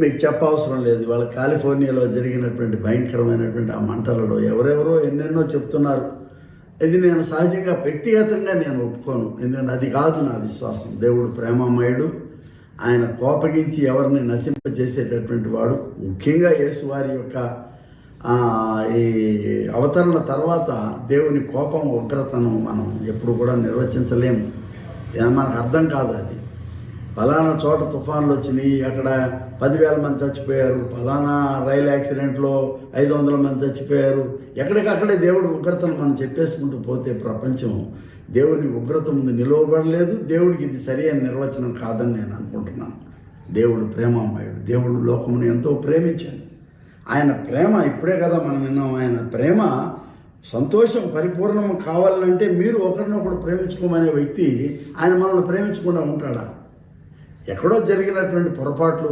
మీకు చెప్పవసరం లేదు. ఇవాళ కాలిఫోర్నియాలో జరిగినటువంటి భయంకరమైనటువంటి ఆ మంటలలో ఎవరెవరో ఎన్నెన్నో చెప్తున్నారు. ఇది నేను సహజంగా వ్యక్తిగతంగా నేను ఒప్పుకోను. ఎందుకంటే అది కాదు నా విశ్వాసం. దేవుడు ప్రేమమయుడు. ఆయన కోపగించి ఎవరిని నశింపజేసేటటువంటి వాడు. ముఖ్యంగా యేసువారి యొక్క ఈ అవతరణ తర్వాత దేవుని కోపం ఉగ్రతను మనం ఎప్పుడు కూడా నిర్వచించలేము. మనకు అర్థం కాదు అది. ఫలానా చోట తుఫాన్లు వచ్చినాయి, అక్కడ 10,000 మంది చచ్చిపోయారు, ఫలానా రైలు యాక్సిడెంట్లో 500 మంది చచ్చిపోయారు. ఎక్కడికక్కడే దేవుడు ఉగ్రతను మనం చెప్పేసుకుంటూ పోతే ప్రపంచం దేవుని ఉగ్రత ముందు నిలవబడలేదు. దేవుడికి ఇది సరి అయిన నిర్వచనం కాదని నేను అనుకుంటున్నాను. దేవుడు ప్రేమమయుడు. దేవుడు లోకమును ఎంతో ప్రేమించాడు. ఆయన ప్రేమ ఇప్పుడే కదా మనం విన్నాం. ఆయన ప్రేమ సంతోషం పరిపూర్ణం కావాలంటే మీరు ఒకరినొకడు ప్రేమించుకోమనే వ్యక్తి ఆయన మనల్ని ప్రేమించకుండా ఉంటాడా? ఎక్కడో జరిగినటువంటి పొరపాట్లు